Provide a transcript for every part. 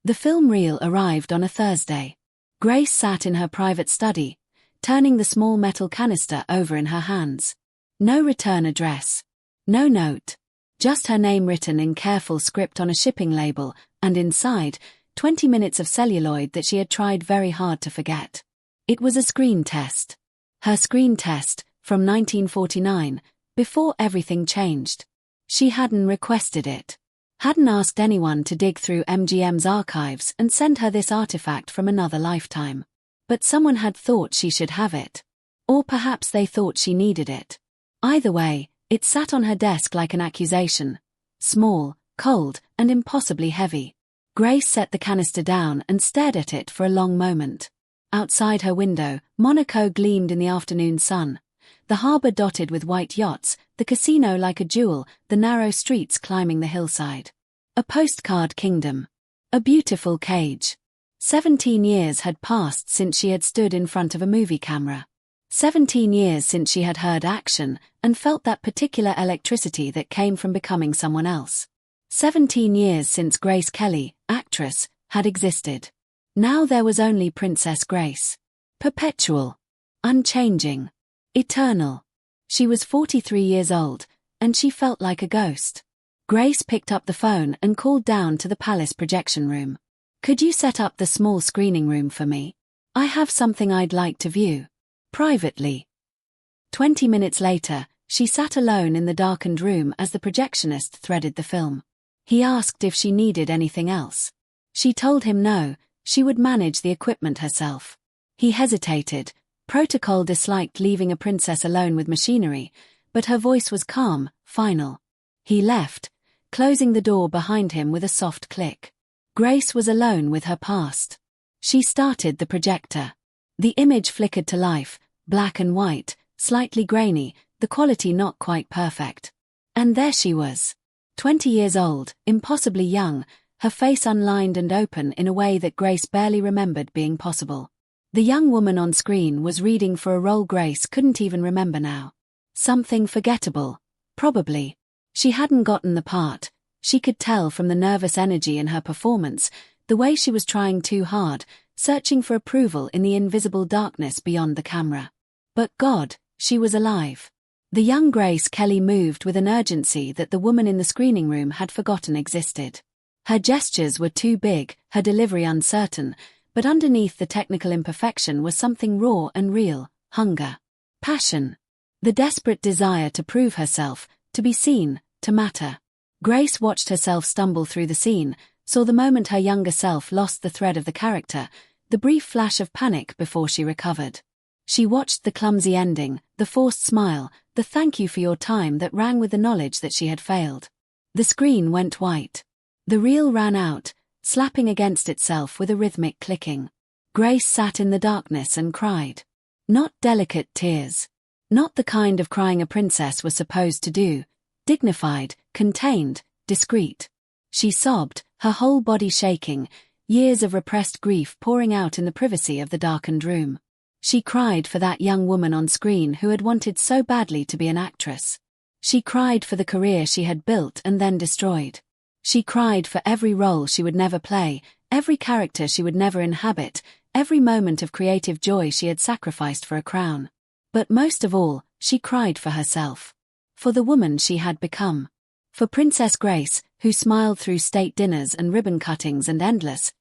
The film reel arrived on a Thursday. Grace sat in her private study, turning the small metal canister over in her hands. No return address. No note. Just her name written in careful script on a shipping label, and inside, 20 minutes of celluloid that she had tried very hard to forget. It was a screen test. Her screen test, from 1949, before everything changed. She hadn't requested it. Hadn't asked anyone to dig through MGM's archives and send her this artifact from another lifetime. But someone had thought she should have it. Or perhaps they thought she needed it. Either way, it sat on her desk like an accusation. Small, cold, and impossibly heavy. Grace set the canister down and stared at it for a long moment. Outside her window, Monaco gleamed in the afternoon sun. The harbour dotted with white yachts, the casino like a jewel, the narrow streets climbing the hillside. A postcard kingdom. A beautiful cage. 17 years had passed since she had stood in front of a movie camera. 17 years since she had heard action and felt that particular electricity that came from becoming someone else. 17 years since Grace Kelly, actress, had existed. Now there was only Princess Grace. Perpetual. Unchanging. Eternal. She was 43 years old, and she felt like a ghost. Grace picked up the phone and called down to the palace projection room. "Could you set up the small screening room for me? I have something I'd like to view. Privately." 20 minutes later, she sat alone in the darkened room as the projectionist threaded the film. He asked if she needed anything else. She told him no, she would manage the equipment herself. He hesitated. Protocol disliked leaving a princess alone with machinery, but her voice was calm, final. He left, closing the door behind him with a soft click. Grace was alone with her past. She started the projector. The image flickered to life, black and white, slightly grainy, the quality not quite perfect. And there she was. 20 years old, impossibly young, her face unlined and open in a way that Grace barely remembered being possible. The young woman on screen was reading for a role Grace couldn't even remember now. Something forgettable, probably. She hadn't gotten the part. She could tell from the nervous energy in her performance, the way she was trying too hard, searching for approval in the invisible darkness beyond the camera. But God, she was alive. The young Grace Kelly moved with an urgency that the woman in the screening room had forgotten existed. Her gestures were too big, her delivery uncertain, but underneath the technical imperfection was something raw and real, hunger. Passion. The desperate desire to prove herself, to be seen, to matter. Grace watched herself stumble through the scene, saw the moment her younger self lost the thread of the character, the brief flash of panic before she recovered. She watched the clumsy ending, the forced smile, the thank you for your time that rang with the knowledge that she had failed. The screen went white. The reel ran out, slapping against itself with a rhythmic clicking. Grace sat in the darkness and cried. Not delicate tears. Not the kind of crying a princess was supposed to do. Dignified, contained, discreet. She sobbed, her whole body shaking, years of repressed grief pouring out in the privacy of the darkened room. She cried for that young woman on screen who had wanted so badly to be an actress. She cried for the career she had built and then destroyed. She cried for every role she would never play, every character she would never inhabit, every moment of creative joy she had sacrificed for a crown. But most of all, she cried for herself. For the woman she had become. For Princess Grace, who smiled through state dinners and ribbon cuttings and endless,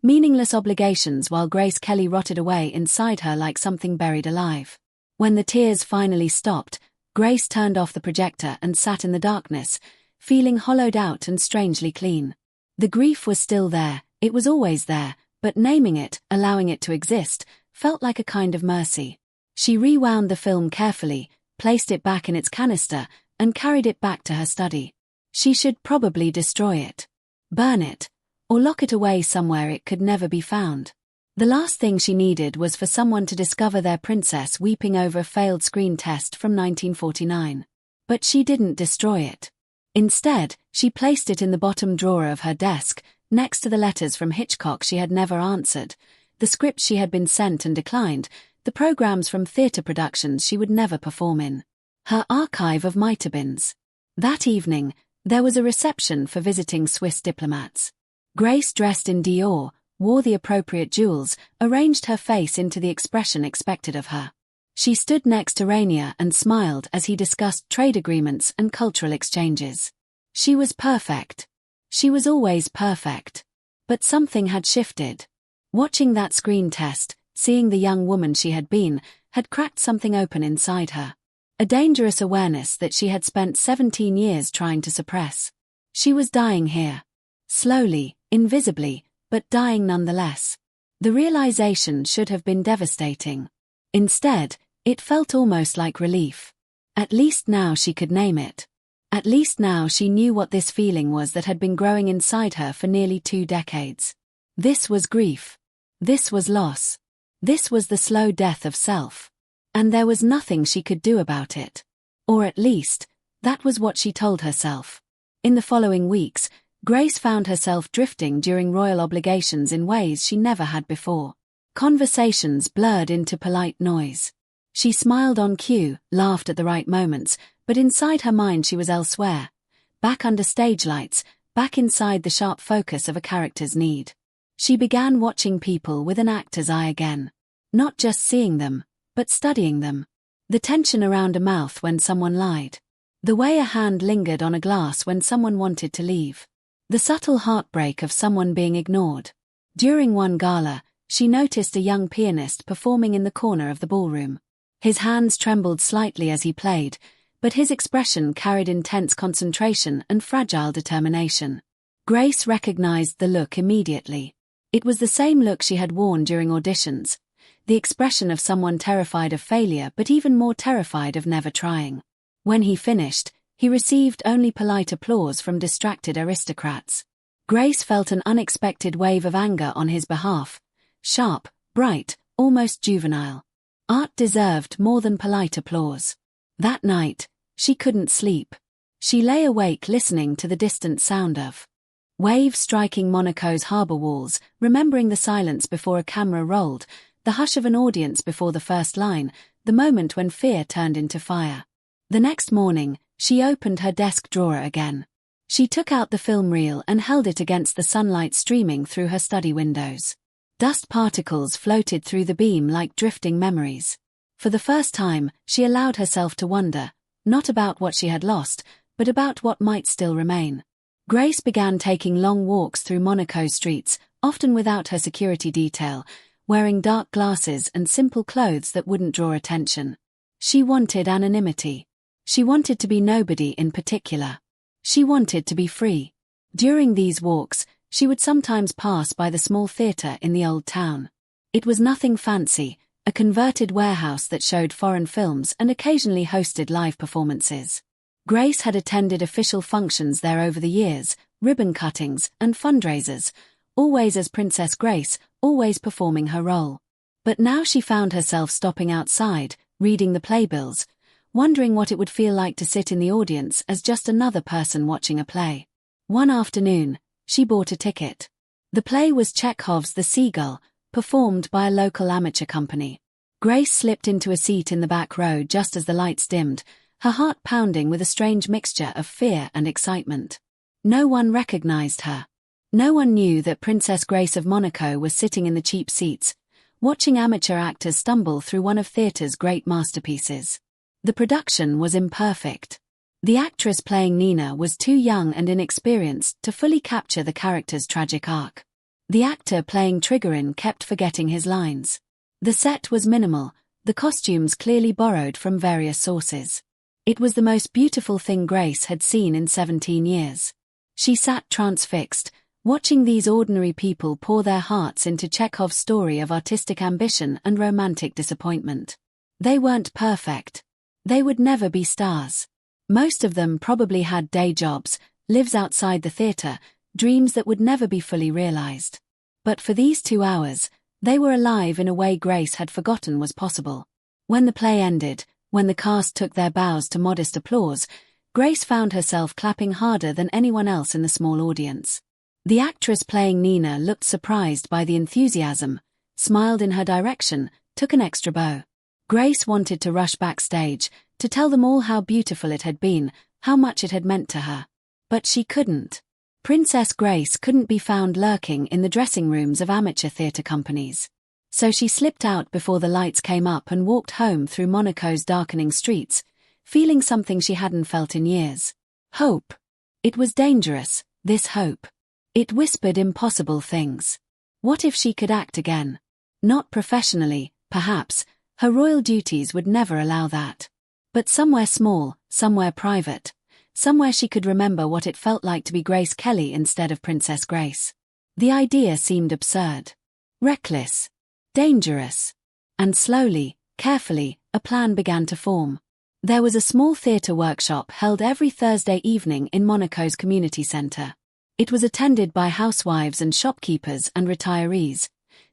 meaningless obligations while Grace Kelly rotted away inside her like something buried alive. When the tears finally stopped, Grace turned off the projector and sat in the darkness, feeling hollowed out and strangely clean. The grief was still there, it was always there, but naming it, allowing it to exist, felt like a kind of mercy. She rewound the film carefully, placed it back in its canister, and carried it back to her study. She should probably destroy it. Burn it. Or lock it away somewhere it could never be found. The last thing she needed was for someone to discover their princess weeping over a failed screen test from 1949. But she didn't destroy it. Instead, she placed it in the bottom drawer of her desk, next to the letters from Hitchcock she had never answered, the scripts she had been sent and declined, the programs from theatre productions she would never perform in. Her archive of might-have-beens. That evening, there was a reception for visiting Swiss diplomats. Grace, dressed in Dior, wore the appropriate jewels, arranged her face into the expression expected of her. She stood next to Rainier and smiled as he discussed trade agreements and cultural exchanges. She was perfect. She was always perfect. But something had shifted. Watching that screen test, seeing the young woman she had been, had cracked something open inside her. A dangerous awareness that she had spent 17 years trying to suppress. She was dying here. Slowly, invisibly, but dying nonetheless. The realization should have been devastating. Instead, it felt almost like relief. At least now she could name it. At least now she knew what this feeling was that had been growing inside her for nearly 2 decades. This was grief. This was loss. This was the slow death of self. And there was nothing she could do about it. Or at least, that was what she told herself. In the following weeks, Grace found herself drifting during royal obligations in ways she never had before. Conversations blurred into polite noise. She smiled on cue, laughed at the right moments, but inside her mind she was elsewhere. Back under stage lights, back inside the sharp focus of a character's need. She began watching people with an actor's eye again. Not just seeing them, but studying them. The tension around a mouth when someone lied. The way a hand lingered on a glass when someone wanted to leave. The subtle heartbreak of someone being ignored. During one gala, she noticed a young pianist performing in the corner of the ballroom. His hands trembled slightly as he played, but his expression carried intense concentration and fragile determination. Grace recognized the look immediately. It was the same look she had worn during auditions, the expression of someone terrified of failure but even more terrified of never trying. When he finished, he received only polite applause from distracted aristocrats. Grace felt an unexpected wave of anger on his behalf, sharp, bright, almost juvenile. Art deserved more than polite applause. That night, she couldn't sleep. She lay awake listening to the distant sound of waves striking Monaco's harbour walls, remembering the silence before a camera rolled, the hush of an audience before the first line, the moment when fear turned into fire. The next morning, she opened her desk drawer again. She took out the film reel and held it against the sunlight streaming through her study windows. Dust particles floated through the beam like drifting memories. For the first time, she allowed herself to wonder, not about what she had lost, but about what might still remain. Grace began taking long walks through Monaco's streets, often without her security detail, wearing dark glasses and simple clothes that wouldn't draw attention. She wanted anonymity. She wanted to be nobody in particular. She wanted to be free. During these walks, she would sometimes pass by the small theatre in the old town. It was nothing fancy, a converted warehouse that showed foreign films and occasionally hosted live performances. Grace had attended official functions there over the years, ribbon cuttings and fundraisers, always as Princess Grace, always performing her role. But now she found herself stopping outside, reading the playbills, wondering what it would feel like to sit in the audience as just another person watching a play. One afternoon, she bought a ticket. The play was Chekhov's The Seagull, performed by a local amateur company. Grace slipped into a seat in the back row just as the lights dimmed, her heart pounding with a strange mixture of fear and excitement. No one recognized her. No one knew that Princess Grace of Monaco was sitting in the cheap seats, watching amateur actors stumble through one of theatre's great masterpieces. The production was imperfect. The actress playing Nina was too young and inexperienced to fully capture the character's tragic arc. The actor playing Trigorin kept forgetting his lines. The set was minimal, the costumes clearly borrowed from various sources. It was the most beautiful thing Grace had seen in 17 years. She sat transfixed, watching these ordinary people pour their hearts into Chekhov's story of artistic ambition and romantic disappointment. They weren't perfect. They would never be stars. Most of them probably had day jobs, lives outside the theatre, dreams that would never be fully realized. But for these 2 hours, they were alive in a way Grace had forgotten was possible. When the play ended, when the cast took their bows to modest applause, Grace found herself clapping harder than anyone else in the small audience. The actress playing Nina looked surprised by the enthusiasm, smiled in her direction, took an extra bow. Grace wanted to rush backstage, to tell them all how beautiful it had been, how much it had meant to her. But she couldn't. Princess Grace couldn't be found lurking in the dressing rooms of amateur theatre companies. So she slipped out before the lights came up and walked home through Monaco's darkening streets, feeling something she hadn't felt in years. Hope. It was dangerous, this hope. It whispered impossible things. What if she could act again? Not professionally, perhaps. Her royal duties would never allow that. But somewhere small, somewhere private. Somewhere she could remember what it felt like to be Grace Kelly instead of Princess Grace. The idea seemed absurd. Reckless. Dangerous. And slowly, carefully, a plan began to form. There was a small theatre workshop held every Thursday evening in Monaco's community centre. It was attended by housewives and shopkeepers and retirees,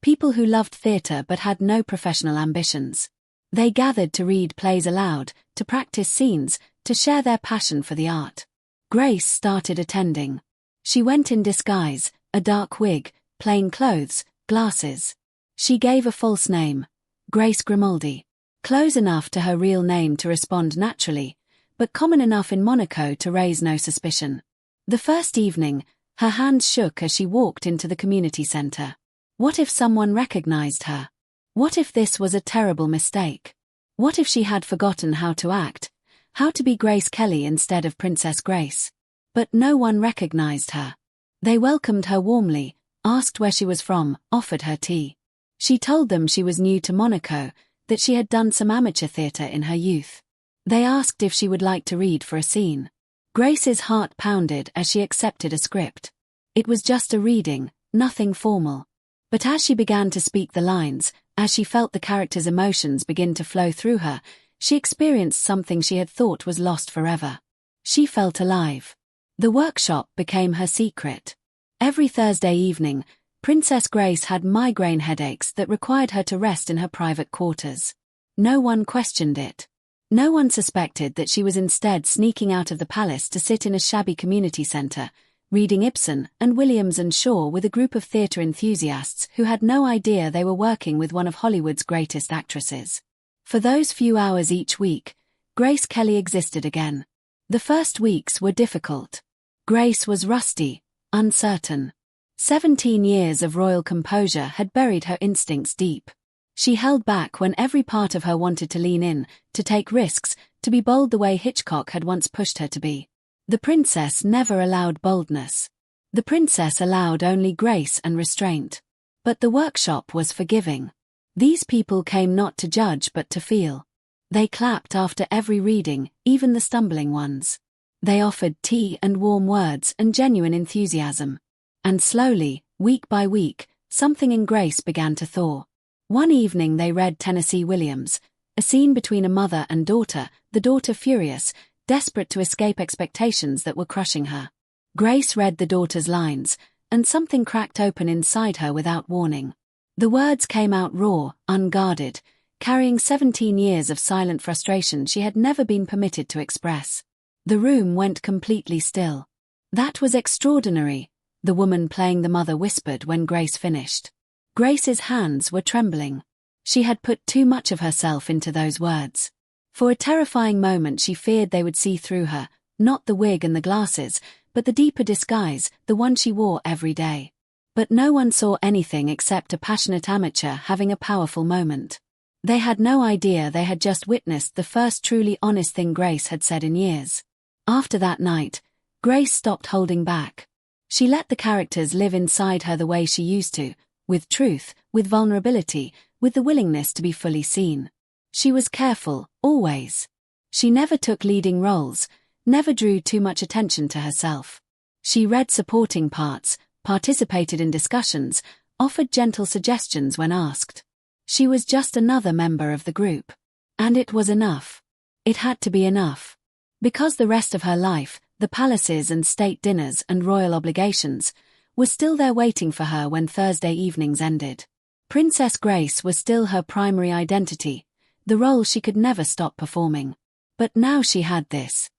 people who loved theatre but had no professional ambitions. They gathered to read plays aloud, to practice scenes, to share their passion for the art. Grace started attending. She went in disguise, a dark wig, plain clothes, glasses. She gave a false name, Grace Grimaldi. Close enough to her real name to respond naturally, but common enough in Monaco to raise no suspicion. The first evening, her hands shook as she walked into the community centre. What if someone recognized her? What if this was a terrible mistake? What if she had forgotten how to act, how to be Grace Kelly instead of Princess Grace? But no one recognized her. They welcomed her warmly, asked where she was from, offered her tea. She told them she was new to Monaco, that she had done some amateur theatre in her youth. They asked if she would like to read for a scene. Grace's heart pounded as she accepted a script. It was just a reading, nothing formal. But as she began to speak the lines, as she felt the character's emotions begin to flow through her, she experienced something she had thought was lost forever. She felt alive. The workshop became her secret. Every Thursday evening, Princess Grace had migraine headaches that required her to rest in her private quarters. No one questioned it. No one suspected that she was instead sneaking out of the palace to sit in a shabby community centre, reading Ibsen and Williams and Shaw with a group of theatre enthusiasts who had no idea they were working with one of Hollywood's greatest actresses. For those few hours each week, Grace Kelly existed again. The first weeks were difficult. Grace was rusty, uncertain. 17 years of royal composure had buried her instincts deep. She held back when every part of her wanted to lean in, to take risks, to be bold the way Hitchcock had once pushed her to be. The princess never allowed boldness. The princess allowed only grace and restraint. But the workshop was forgiving. These people came not to judge but to feel. They clapped after every reading, even the stumbling ones. They offered tea and warm words and genuine enthusiasm. And slowly, week by week, something in Grace began to thaw. One evening they read Tennessee Williams, a scene between a mother and daughter, the daughter furious, desperate to escape expectations that were crushing her. Grace read the daughter's lines, and something cracked open inside her without warning. The words came out raw, unguarded, carrying 17 years of silent frustration she had never been permitted to express. The room went completely still. That was extraordinary, the woman playing the mother whispered when Grace finished. Grace's hands were trembling. She had put too much of herself into those words. For a terrifying moment she feared they would see through her, not the wig and the glasses, but the deeper disguise, the one she wore every day. But no one saw anything except a passionate amateur having a powerful moment. They had no idea they had just witnessed the first truly honest thing Grace had said in years. After that night, Grace stopped holding back. She let the characters live inside her the way she used to, with truth, with vulnerability, with the willingness to be fully seen. She was careful, always. She never took leading roles, never drew too much attention to herself. She read supporting parts, participated in discussions, offered gentle suggestions when asked. She was just another member of the group. And it was enough. It had to be enough. Because the rest of her life, the palaces and state dinners and royal obligations, were still there waiting for her when Thursday evenings ended. Princess Grace was still her primary identity, the role she could never stop performing. But now she had this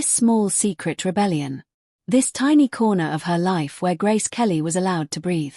small secret rebellion. This tiny corner of her life where Grace Kelly was allowed to breathe.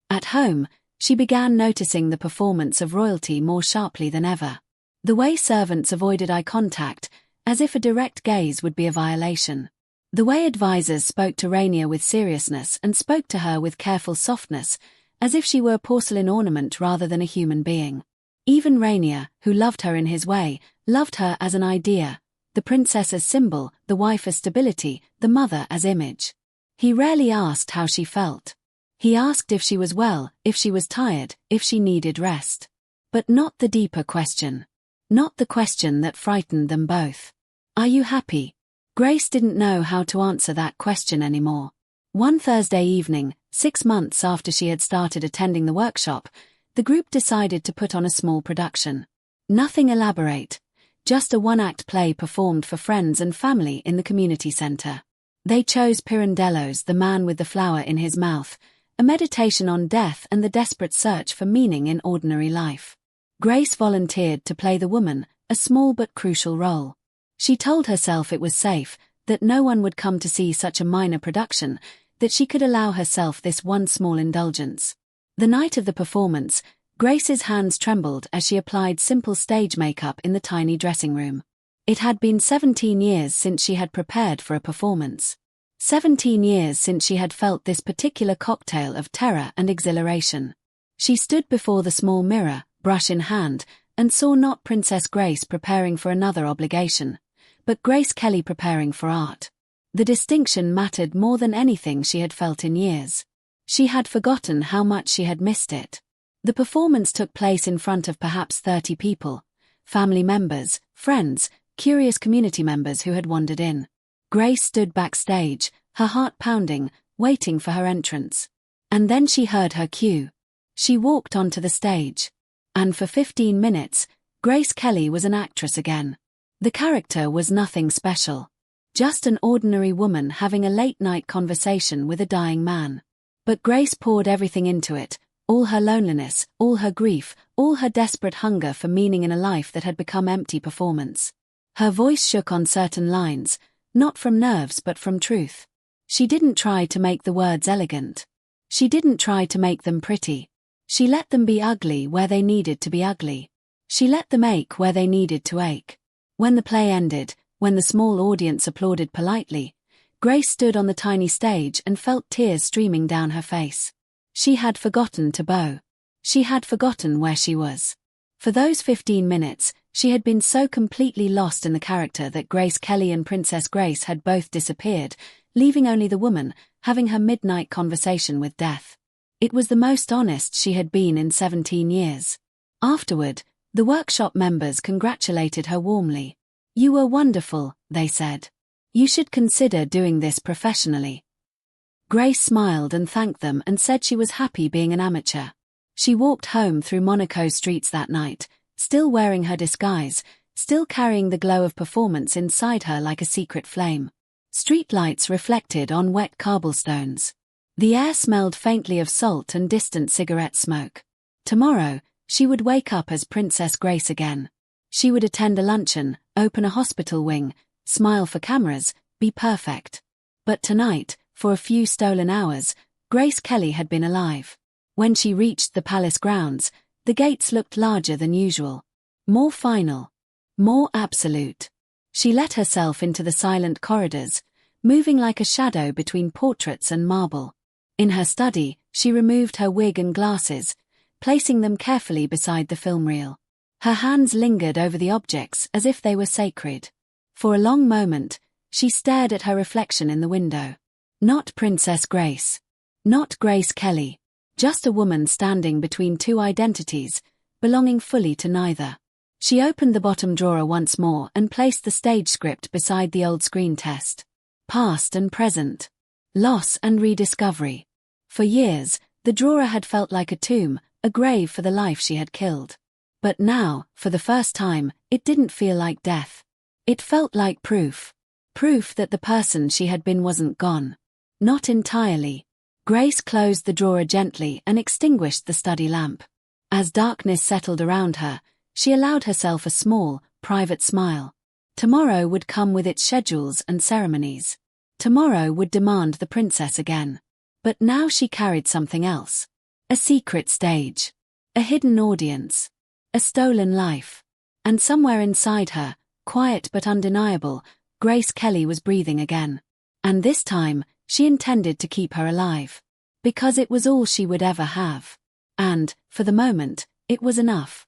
At home, she began noticing the performance of royalty more sharply than ever. The way servants avoided eye contact, as if a direct gaze would be a violation. The way advisors spoke to Rainier with seriousness and spoke to her with careful softness, as if she were a porcelain ornament rather than a human being. Even Rainier, who loved her in his way, loved her as an idea, the princess as symbol, the wife as stability, the mother as image. He rarely asked how she felt. He asked if she was well, if she was tired, if she needed rest. But not the deeper question. Not the question that frightened them both. Are you happy? Grace didn't know how to answer that question anymore. One Thursday evening, 6 months after she had started attending the workshop, the group decided to put on a small production. Nothing elaborate, just a one-act play performed for friends and family in the community center. They chose Pirandello's The Man with the Flower in His Mouth, a meditation on death and the desperate search for meaning in ordinary life. Grace volunteered to play the woman, a small but crucial role. She told herself it was safe, that no one would come to see such a minor production, that she could allow herself this one small indulgence. The night of the performance, Grace's hands trembled as she applied simple stage makeup in the tiny dressing room. It had been 17 years since she had prepared for a performance. 17 years since she had felt this particular cocktail of terror and exhilaration. She stood before the small mirror, brush in hand, and saw not Princess Grace preparing for another obligation, but Grace Kelly preparing for art. The distinction mattered more than anything she had felt in years. She had forgotten how much she had missed it. The performance took place in front of perhaps 30 people, family members, friends, curious community members who had wandered in. Grace stood backstage, her heart pounding, waiting for her entrance. And then she heard her cue. She walked onto the stage. And for 15 minutes, Grace Kelly was an actress again. The character was nothing special. Just an ordinary woman having a late-night conversation with a dying man. But Grace poured everything into it, all her loneliness, all her grief, all her desperate hunger for meaning in a life that had become empty performance. Her voice shook on certain lines, not from nerves but from truth. She didn't try to make the words elegant. She didn't try to make them pretty. She let them be ugly where they needed to be ugly. She let them ache where they needed to ache. When the play ended, when the small audience applauded politely, Grace stood on the tiny stage and felt tears streaming down her face. She had forgotten to bow. She had forgotten where she was. For those 15 minutes, she had been so completely lost in the character that Grace Kelly and Princess Grace had both disappeared, leaving only the woman, having her midnight conversation with death. It was the most honest she had been in 17 years. Afterward, the workshop members congratulated her warmly. "You were wonderful," they said. "You should consider doing this professionally." Grace smiled and thanked them and said she was happy being an amateur. She walked home through Monaco streets that night, still wearing her disguise, still carrying the glow of performance inside her like a secret flame. Streetlights reflected on wet cobblestones. The air smelled faintly of salt and distant cigarette smoke. Tomorrow, she would wake up as Princess Grace again. She would attend a luncheon, open a hospital wing, smile for cameras, be perfect. But tonight, for a few stolen hours, Grace Kelly had been alive. When she reached the palace grounds, the gates looked larger than usual. More final. More absolute. She let herself into the silent corridors, moving like a shadow between portraits and marble. In her study, she removed her wig and glasses, placing them carefully beside the film reel. Her hands lingered over the objects as if they were sacred. For a long moment, she stared at her reflection in the window. Not Princess Grace. Not Grace Kelly. Just a woman standing between two identities, belonging fully to neither. She opened the bottom drawer once more and placed the stage script beside the old screen test. Past and present. Loss and rediscovery. For years, the drawer had felt like a tomb, a grave for the life she had killed. But now, for the first time, it didn't feel like death. It felt like proof. Proof that the person she had been wasn't gone. Not entirely. Grace closed the drawer gently and extinguished the study lamp. As darkness settled around her, she allowed herself a small, private smile. Tomorrow would come with its schedules and ceremonies. Tomorrow would demand the princess again. But now she carried something else. A secret stage. A hidden audience. A stolen life. And somewhere inside her, quiet but undeniable, Grace Kelly was breathing again. And this time, she intended to keep her alive. Because it was all she would ever have. And, for the moment, it was enough.